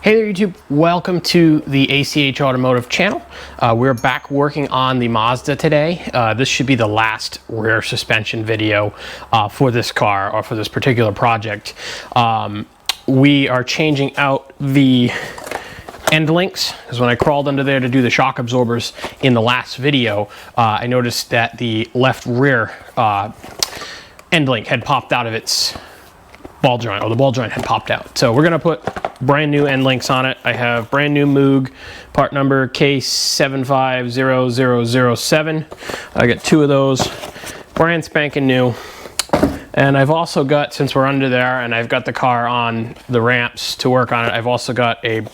Hey there YouTube, welcome to the ACH Automotive channel. We're back working on the Mazda today. This should be the last rear suspension video for this car or for this particular project. We are changing out the end links because when I crawled under there to do the shock absorbers in the last video, I noticed that the left rear end link had popped out of its ball joint, or the ball joint had popped out. So we're gonna put brand new end links on it. I have brand new Moog, part number K750007. I got two of those, brand spanking new. And I've also got, since we're under there and I've got the car on the ramps to work on it, I've also got a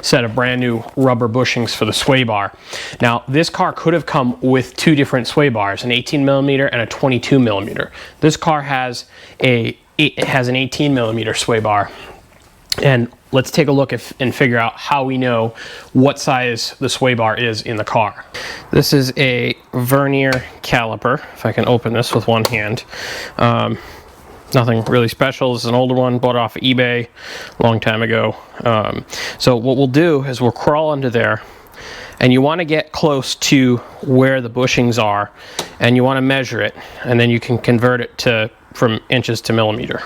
set of brand new rubber bushings for the sway bar. Now, this car could have come with two different sway bars, an 18mm and a 22mm. This car has an 18mm sway bar. And let's take a look and figure out how we know what size the sway bar is in the car. This is a vernier caliper, if I can open this with one hand. Nothing really special. This is an older one, bought off of eBay a long time ago. So what we'll do is we'll crawl under there, and you want to get close to where the bushings are, and you want to measure it, and then you can convert it from inches to millimeter.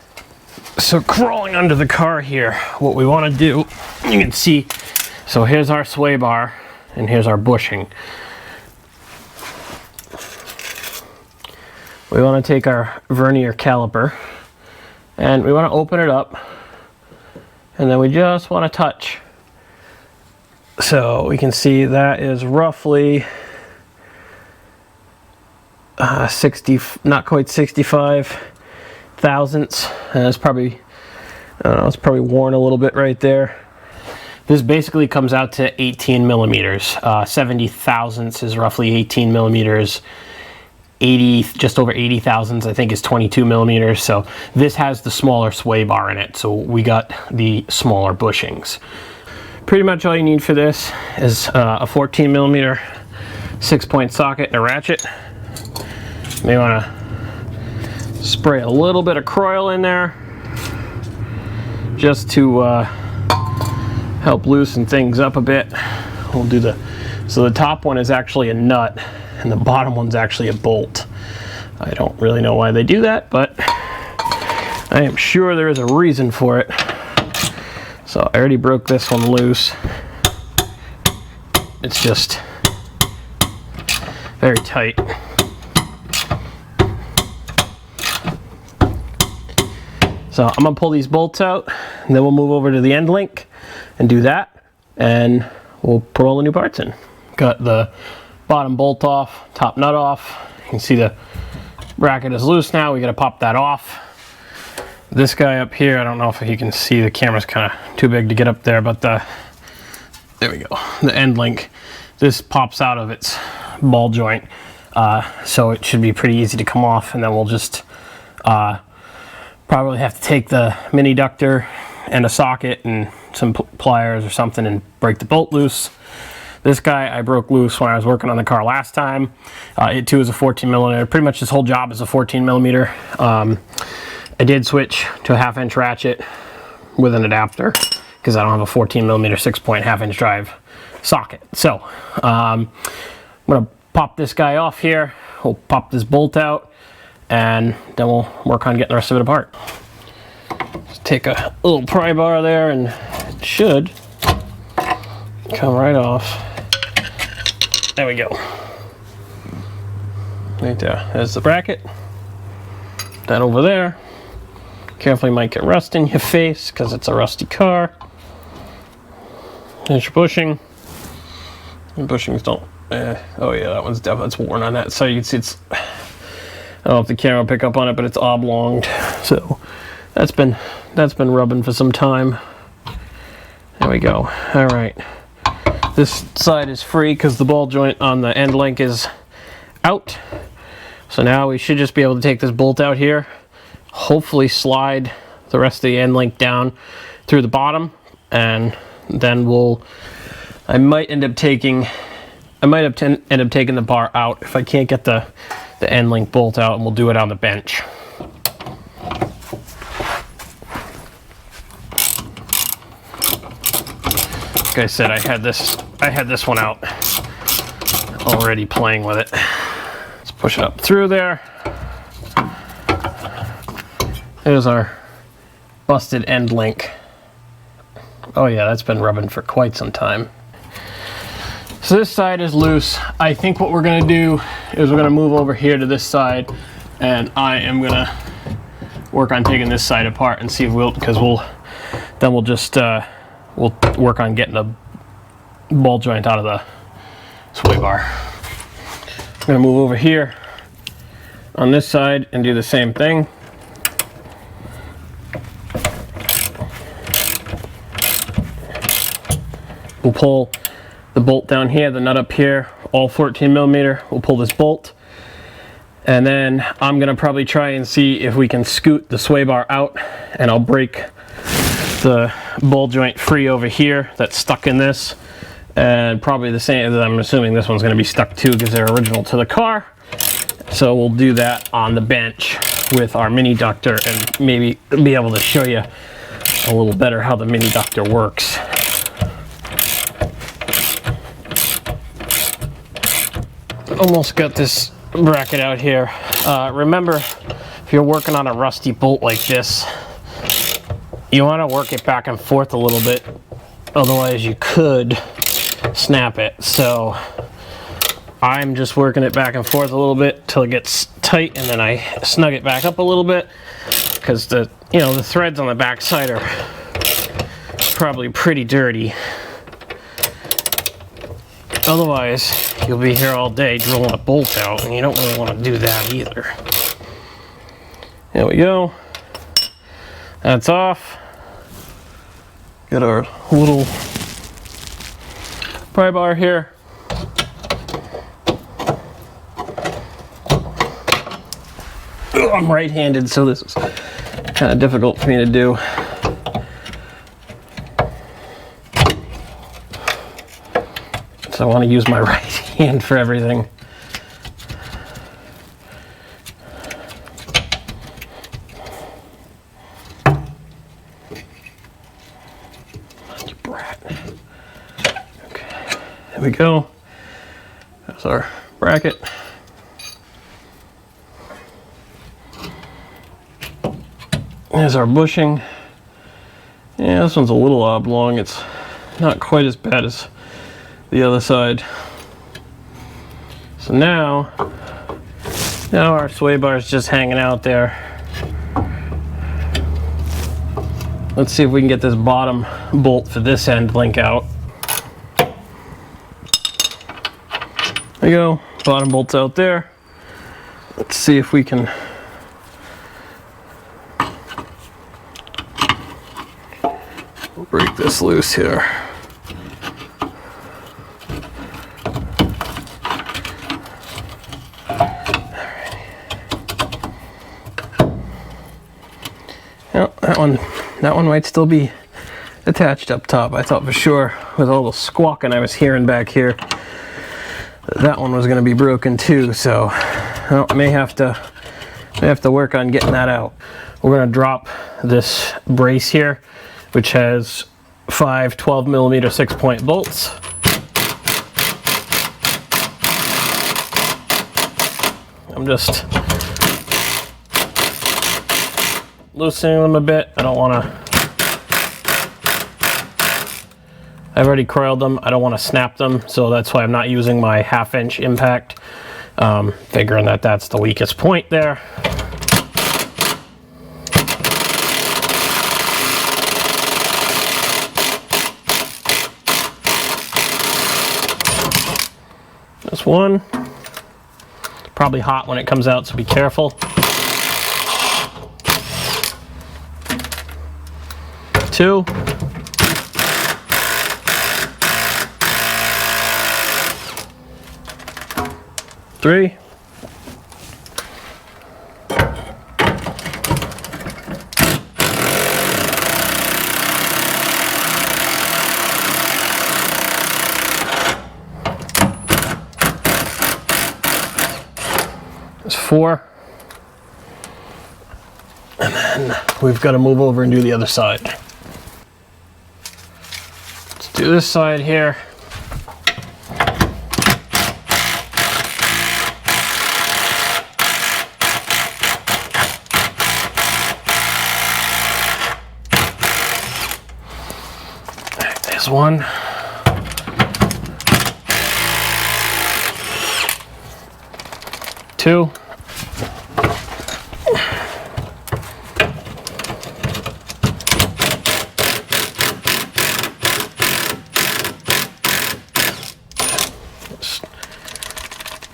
So crawling under the car here, what we want to do, you can see, so here's our sway bar and here's our bushing. We want to take our vernier caliper and we want to open it up, and then we just want to touch. So we can see that is roughly 60, not quite 65 thousandths, and it's probably, I don't know, it's probably worn a little bit right there. This basically comes out to 18 millimeters. 70 thousandths is roughly 18 millimeters. 80, just over 80 thousandths, I think, is 22 millimeters. So this has the smaller sway bar in it. So we got the smaller bushings. Pretty much all you need for this is a 14 millimeter 6-point socket and a ratchet. You may want to spray a little bit of Croil in there just to help loosen things up a bit. We'll do so the top one is actually a nut and the bottom one's actually a bolt. I don't really know why they do that, but I am sure there is a reason for it. So I already broke this one loose. It's just very tight. So I'm gonna pull these bolts out, and then we'll move over to the end link and do that, and we'll put all the new parts in. Got the bottom bolt off, top nut off. You can see the bracket is loose now. We gotta pop that off. This guy up here, I don't know if you can see, the camera's kind of too big to get up there, but there we go, the end link. This pops out of its ball joint, so it should be pretty easy to come off, and then we'll just probably have to take the mini ductor and a socket and some pliers or something and break the bolt loose. This guy I broke loose when I was working on the car last time. It too is a 14 millimeter. Pretty much this whole job is a 14 millimeter. I did switch to a 1/2-inch ratchet with an adapter because I don't have a 14 millimeter 6-point 1/2-inch drive socket. So I'm gonna pop this guy off here. We'll pop this bolt out, and then we'll work on getting the rest of it apart. Just take a little pry bar there, and it should come right off. There we go. Right there. There's the bracket. That over there. Careful, you might get rust in your face because it's a rusty car. There's your bushing. The bushings don't. Oh yeah, that one's definitely, it's worn on that. So you can see it's. I don't know if the camera will pick up on it, but it's oblonged. So that's been rubbing for some time. There we go. All right. This side is free because the ball joint on the end link is out. So now we should just be able to take this bolt out here, hopefully slide the rest of the end link down through the bottom, and then I might end up taking the bar out if I can't get the end link bolt out, and we'll do it on the bench. Like I said, I had this one out already playing with it. Let's push it up through there. There's our busted end link. Oh yeah, that's been rubbing for quite some time. So this side is loose. I think what we're gonna do is we're gonna move over here to this side, and I am gonna work on taking this side apart and see if we'll just we'll work on getting the ball joint out of the sway bar. I'm gonna move over here on this side and do the same thing. We'll pull the bolt down here, the nut up here, all 14 millimeter. We'll pull this bolt, and then I'm gonna probably try and see if we can scoot the sway bar out, and I'll break the ball joint free over here that's stuck in this, and probably the same. I'm assuming this one's gonna be stuck too because they're original to the car. So we'll do that on the bench with our mini ductor and maybe be able to show you a little better how the mini ductor works. Almost got this bracket out here. Remember, if you're working on a rusty bolt like this, you want to work it back and forth a little bit, otherwise you could snap it. So I'm just working it back and forth a little bit till it gets tight, and then I snug it back up a little bit, because the threads on the back side are probably pretty dirty. Otherwise, you'll be here all day drilling a bolt out, and you don't really want to do that either. There we go. That's off. Got our little pry bar here. I'm right-handed, so this is kind of difficult for me to do. So I want to use my right hand for everything. You brat. Okay, there we go. That's our bracket. There's our bushing. Yeah, this one's a little oblong. It's not quite as bad as the other side. So now our sway bar is just hanging out there. Let's see if we can get this bottom bolt for this end link out. There you go, bottom bolt's out there. Let's see if we can break this loose here. Well, that one might still be attached up top. I thought for sure with all the squawking I was hearing back here that one was going to be broken too. So well, may have to work on getting that out. We're going to drop this brace here, which has 5 12 millimeter 6-point bolts. I'm just loosening them a bit. I don't want to, I've already coiled them. I don't want to snap them, so that's why I'm not using my 1/2-inch impact, figuring that that's the weakest point there. This one, probably hot when it comes out, so be careful. 2. 3. 4. And then we've got to move over and do the other side. Let's do this side here. There's one. Two.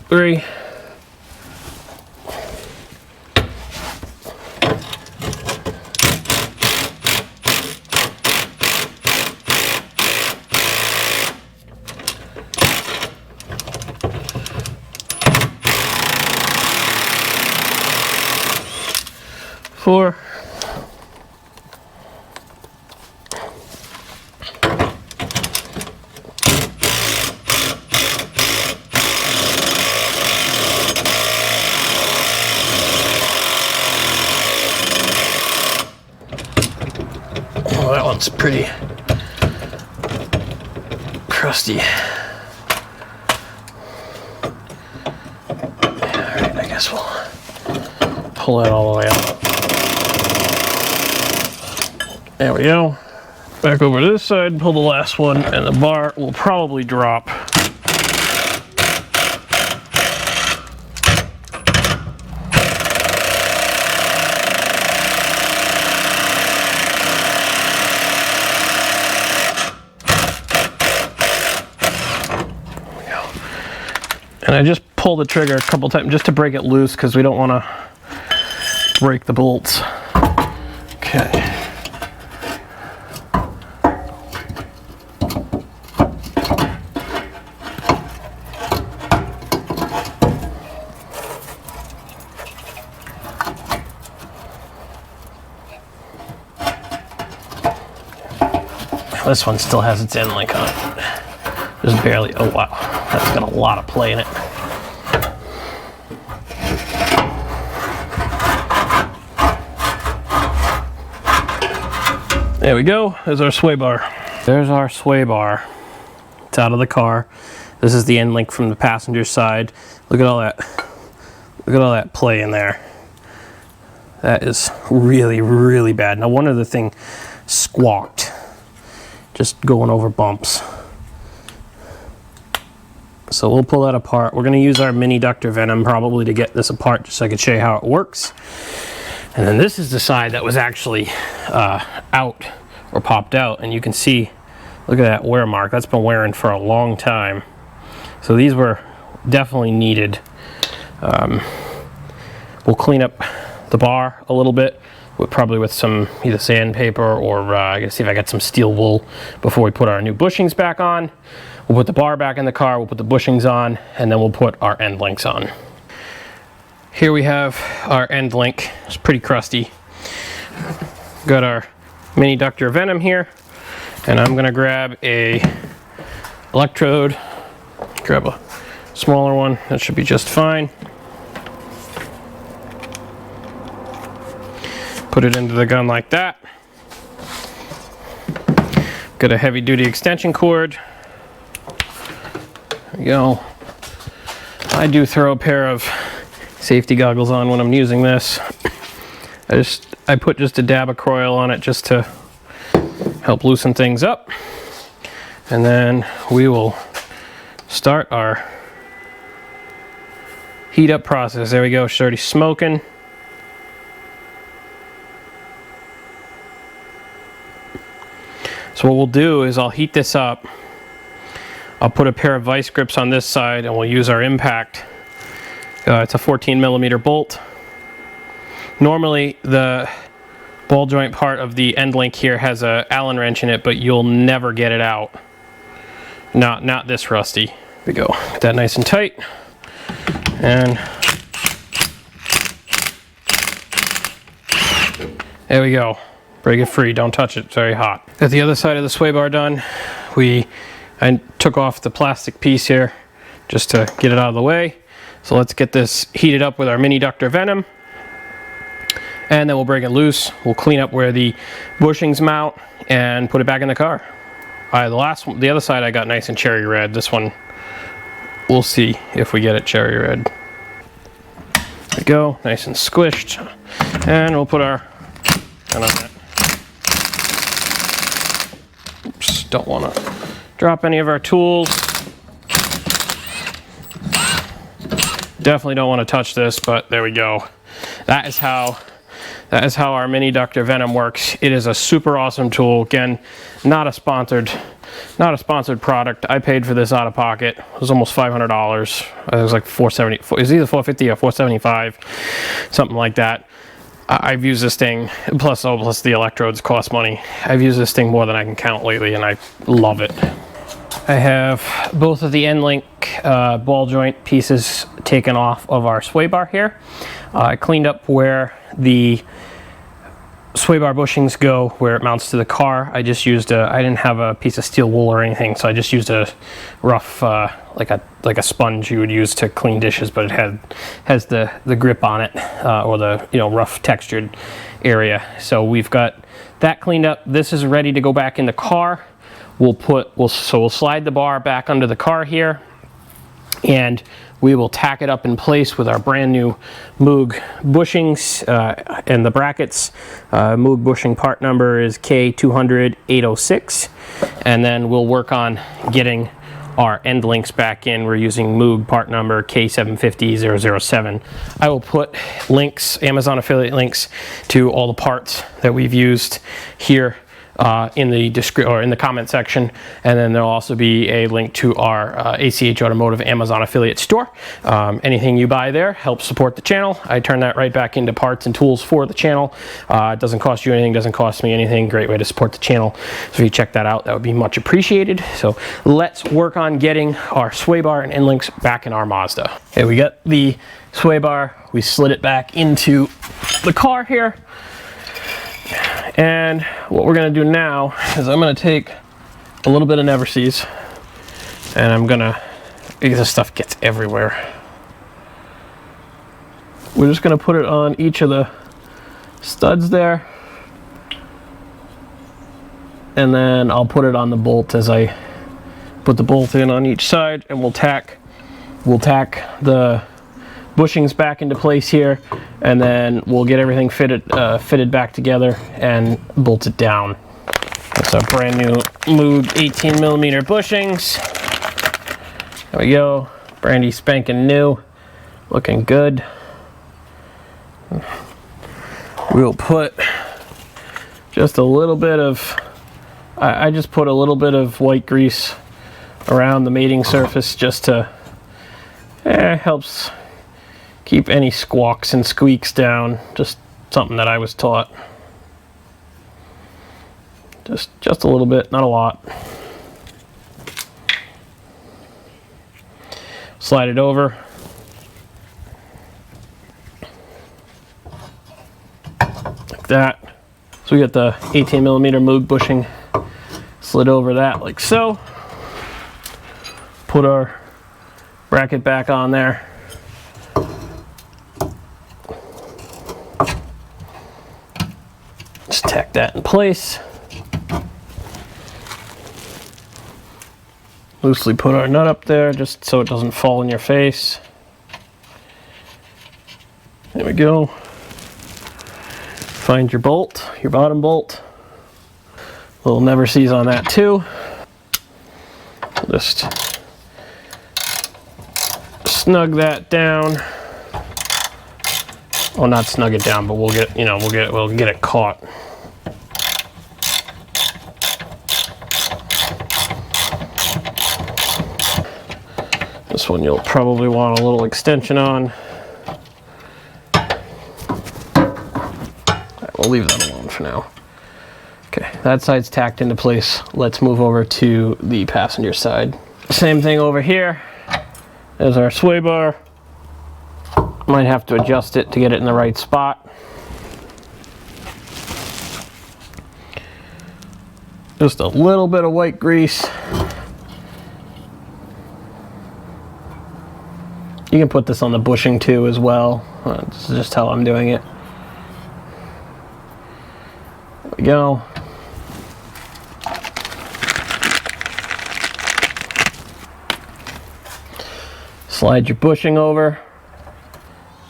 Three. Four. Oh, that one's pretty crusty. Alright, I guess we'll pull that all the way out. There we go. Back over to this side, pull the last one, and the bar will probably drop. And I just pull the trigger a couple times just to break it loose because we don't want to break the bolts. Okay. This one still has its end link on it. Just barely. Oh wow, that's got a lot of play in it. There we go. There's our sway bar. There's our sway bar. It's out of the car. This is the end link from the passenger side. Look at all that. Look at all that play in there. That is really, really bad. No wonder the thing squawked. Just going over bumps. So we'll pull that apart. We're going to use our mini ductor venom probably to get this apart just so I can show you how it works. And then this is the side that was actually out or popped out, and you can see, look at that wear mark. That's been wearing for a long time. So these were definitely needed. We'll clean up the bar a little bit, probably with some either sandpaper or I gotta see if I got some steel wool before we put our new bushings back on. We'll put the bar back in the car, we'll put the bushings on, and then we'll put our end links on. Here we have our end link. It's pretty crusty. Got our mini ductor venom here, and I'm gonna grab a electrode, grab a smaller one, that should be just fine. Put it into the gun like that. Got a heavy duty extension cord. There we go. I do throw a pair of safety goggles on when I'm using this. I put just a dab of coil on it just to help loosen things up. And then we will start our heat up process. There we go, it's already smoking. So what we'll do is I'll heat this up. I'll put a pair of vice grips on this side and we'll use our impact. It's a 14mm bolt. Normally the ball joint part of the end link here has a Allen wrench in it, but you'll never get it out. Not this rusty. Here we go. Get that nice and tight. And there we go. Break it free, don't touch it, it's very hot. Got the other side of the sway bar done. I took off the plastic piece here just to get it out of the way. So let's get this heated up with our mini ductor venom. And then we'll break it loose. We'll clean up where the bushings mount and put it back in the car. The other side I got nice and cherry red. This one, we'll see if we get it cherry red. There we go, nice and squished. And we'll put our gun on that. Oops, don't want to drop any of our tools. Definitely don't want to touch this, but there we go. That is how our mini ductor Venom works. It is a super awesome tool. Again, not a sponsored product. I paid for this out of pocket. It was almost $500. It was like $470. It was either $450 or $475, something like that. I've used this thing, plus the electrodes cost money. I've used this thing more than I can count lately, and I love it. I have both of the end link ball joint pieces taken off of our sway bar here. I cleaned up where the sway bar bushings go, where it mounts to the car. I just used I didn't have a piece of steel wool or anything, so I just used a rough, like a sponge you would use to clean dishes, but it has the grip on it, or the rough textured area. So we've got that cleaned up. This is ready to go back in the car. We'll slide the bar back under the car here, and we will tack it up in place with our brand new Moog bushings and the brackets. Moog bushing part number is K200806, and then we'll work on getting our end links back in. We're using Moog part number K750007. I will put links, Amazon affiliate links, to all the parts that we've used here in the comment section, and then there'll also be a link to our ACH Automotive Amazon affiliate store. Anything you buy there helps support the channel. I turn that right back into parts and tools for the channel. It doesn't cost you anything, doesn't cost me anything. Great way to support the channel. So if you check that out, that would be much appreciated. So let's work on getting our sway bar and end links back in our Mazda. Okay, we got the sway bar. We slid it back into the car here. And what we're going to do now is I'm going to take a little bit of Never-Seez, and I'm going to, because this stuff gets everywhere, we're just going to put it on each of the studs there, and then I'll put it on the bolt as I put the bolt in on each side, and we'll tack the bushings back into place here, and then we'll get everything fitted back together and bolt it down. That's our brand new Moog 18mm bushings. There we go, brandy spanking new, looking good. We'll put just a little bit of, I just put a little bit of white grease around the mating surface just to, helps keep any squawks and squeaks down. Just something that I was taught. Just a little bit, not a lot. Slide it over. Like that. So we got the 18mm Moog bushing slid over that like so. Put our bracket back on there. Just tack that in place. Loosely put our nut up there just so it doesn't fall in your face. There we go. Find your bolt, your bottom bolt. Little Never-Seez on that too. Just snug that down. Well, not snug it down, but we'll get it caught. This one you'll probably want a little extension on. We'll leave that alone for now. Okay, that side's tacked into place. Let's move over to the passenger side. Same thing over here. There's our sway bar. Might have to adjust it to get it in the right spot. Just a little bit of white grease. You can put this on the bushing too as well. This is just how I'm doing it. There we go. Slide your bushing over.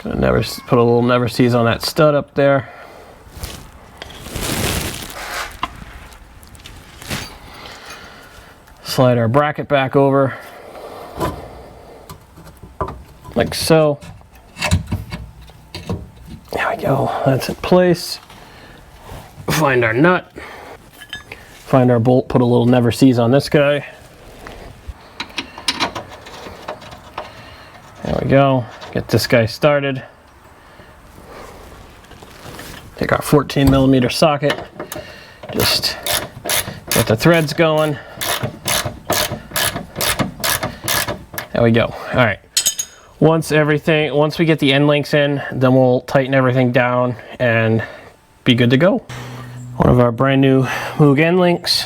Gonna put a little never sees on that stud up there. Slide our bracket back over, like so. There we go, that's in place. Find our nut. Find our bolt, put a little never sees on this guy. There we go, get this guy started. Take our 14mm socket, just get the threads going. There we go. All right. Once we get the end links in, then we'll tighten everything down and be good to go. One of our brand new Moog end links.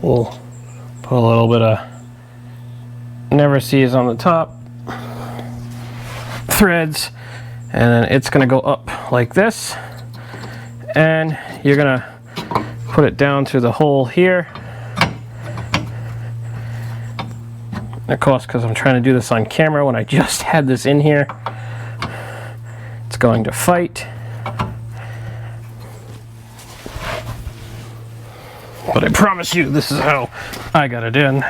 We'll put a little bit of never sees on the top, threads, and then it's going to go up like this, and you're going to put it down through the hole here. Of course, because I'm trying to do this on camera when I just had this in here, it's going to fight. But I promise you, this is how I got it in.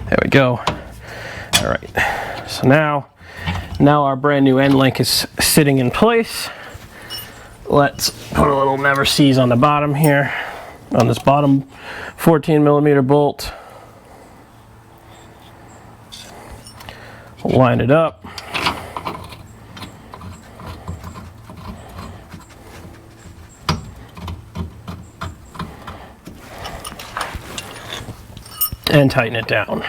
There we go. All right. So now our brand new end link is sitting in place. Let's put a little never sees on the bottom here, on this bottom 14mm bolt. Line it up. And tighten it down.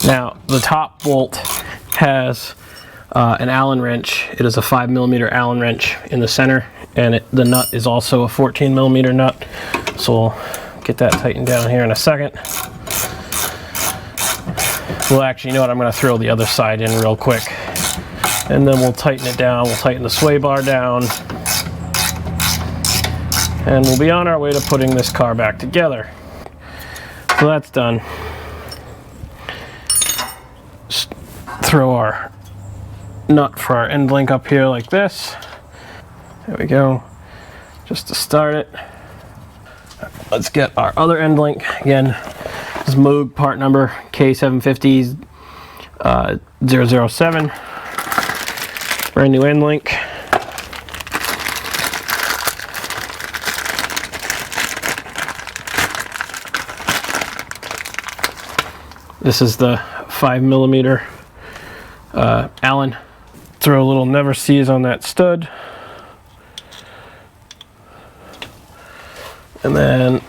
Now the top bolt has an Allen wrench. It is a 5mm Allen wrench in the center, and the nut is also a 14mm nut. So we'll get that tightened down here in a second. Well, actually, you know what? I'm going to throw the other side in real quick, and then we'll tighten it down. We'll tighten the sway bar down, and we'll be on our way to putting this car back together. So that's done. Just throw our nut for our end link up here like this. There we go. Just to start it. Let's get our other end link. Again, this is Moog part number K750 007. Brand new end link. This is the 5mm Allen. Throw a little never sees on that stud. And then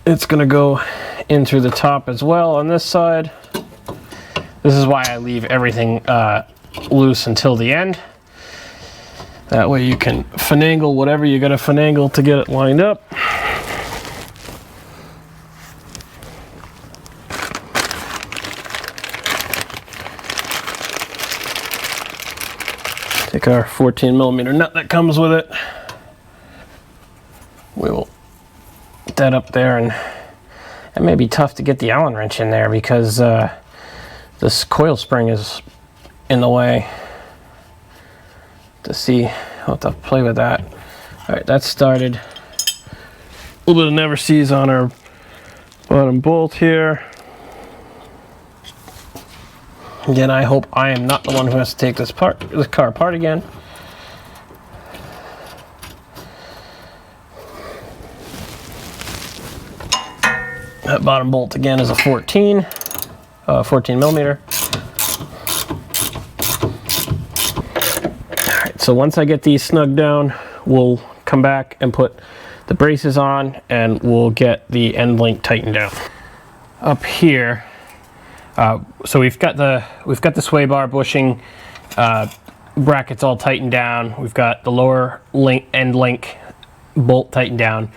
it's going to go in through the top as well on this side. This is why I leave everything loose until the end. That way you can finagle whatever you got to finagle to get it lined up. Take our 14mm nut that comes with it. We will put that up there, and it may be tough to get the Allen wrench in there because this coil spring is in the way. To see, I'll have to play with that. All right, that's started. A little bit of never sees on our bottom bolt here. Again, I hope I am not the one who has to take this car apart again. That bottom bolt again is a 14mm. All right, so once I get these snug down, we'll come back and put the braces on, and we'll get the end link tightened down. Up here, so we've got the sway bar bushing brackets all tightened down. We've got the lower end link bolt tightened down.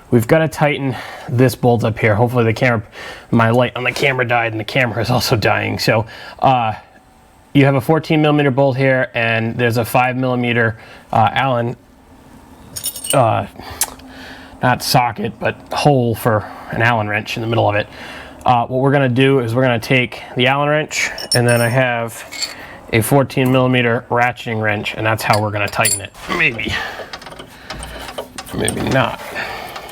We've got to tighten this bolt up here. Hopefully my light on the camera died, and the camera is also dying. So you have a 14mm bolt here, and there's a 5mm Allen not socket, but hole for an Allen wrench in the middle of it. What we're gonna do is we're gonna take the Allen wrench, and then I have a 14mm ratcheting wrench, and that's how we're gonna tighten it. Maybe not.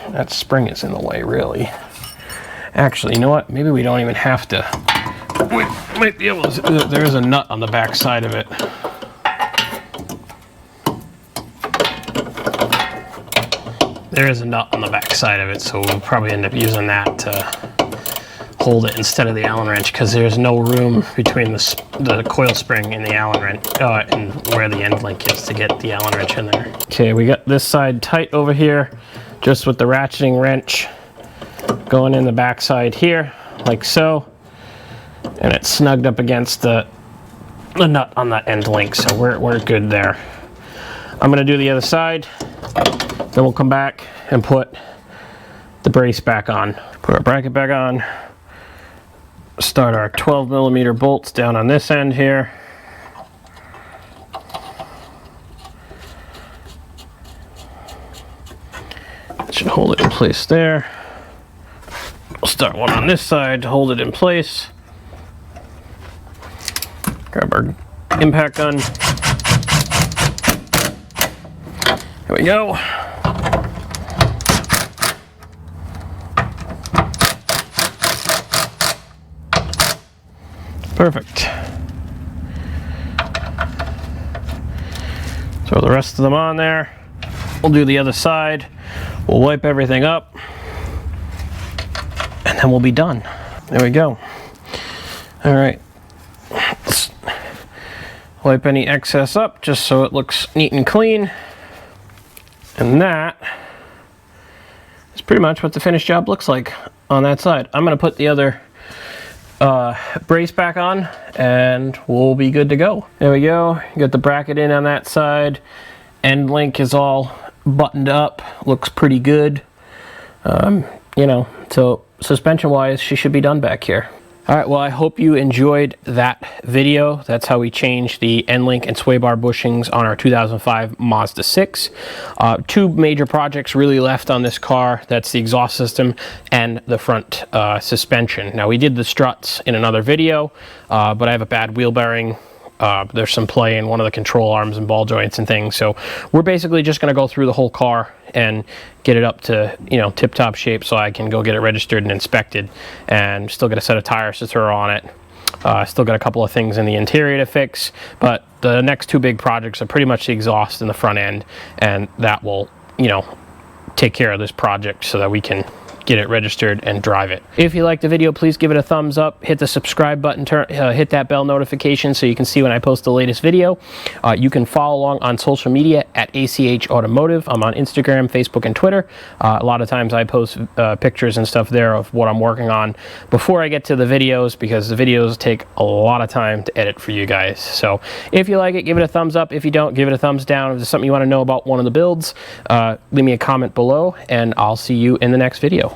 That spring is in the way, really. Actually, you know what? Maybe we don't even have to. We might be able to. There is a nut on the back side of it. There is a nut on the back side of it, so we'll probably end up using that to hold it instead of the Allen wrench, because there's no room between the coil spring and the Allen wrench, and where the end link is to get the Allen wrench in there. Okay, we got this side tight over here, just with the ratcheting wrench going in the back side here, like so, and it's snugged up against the nut on that end link, so we're good there. I'm gonna do the other side, then we'll come back and put the brace back on. Put our bracket back on, start our 12mm bolts down on this end here. That should hold it in place there. We'll start one on this side to hold it in place. Grab our impact gun. Here we go. Perfect. Throw the rest of them on there. We'll do the other side. We'll wipe everything up, and then we'll be done. There we go. All right. Let's wipe any excess up just so it looks neat and clean. And that is pretty much what the finished job looks like on that side. I'm going to put the other brace back on, and we'll be good to go. There we go. Got the bracket in on that side. End link is all buttoned up. Looks pretty good. You know, so suspension wise, she should be done back here. All right, well, I hope you enjoyed that video. That's how we changed the end link and sway bar bushings on our 2005 Mazda 6. Two major projects really left on this car. That's the exhaust system and the front suspension. Now, we did the struts in another video, but I have a bad wheel bearing. There's some play in one of the control arms and ball joints and things. So we're basically just going to go through the whole car and get it up to, you know, tip-top shape so I can go get it registered and inspected, and still get a set of tires to throw on it. Still got a couple of things in the interior to fix, but the next two big projects are pretty much the exhaust in the front end, and that will, you know, take care of this project so that we can get it registered and drive it. If you liked the video, please give it a thumbs up, hit the subscribe button, hit that bell notification so you can see when I post the latest video. You can follow along on social media at ACH Automotive. I'm on Instagram, Facebook, and Twitter. A lot of times I post pictures and stuff there of what I'm working on before I get to the videos, because the videos take a lot of time to edit for you guys. So if you like it, give it a thumbs up. If you don't, give it a thumbs down. If there's something you want to know about one of the builds, leave me a comment below, and I'll see you in the next video.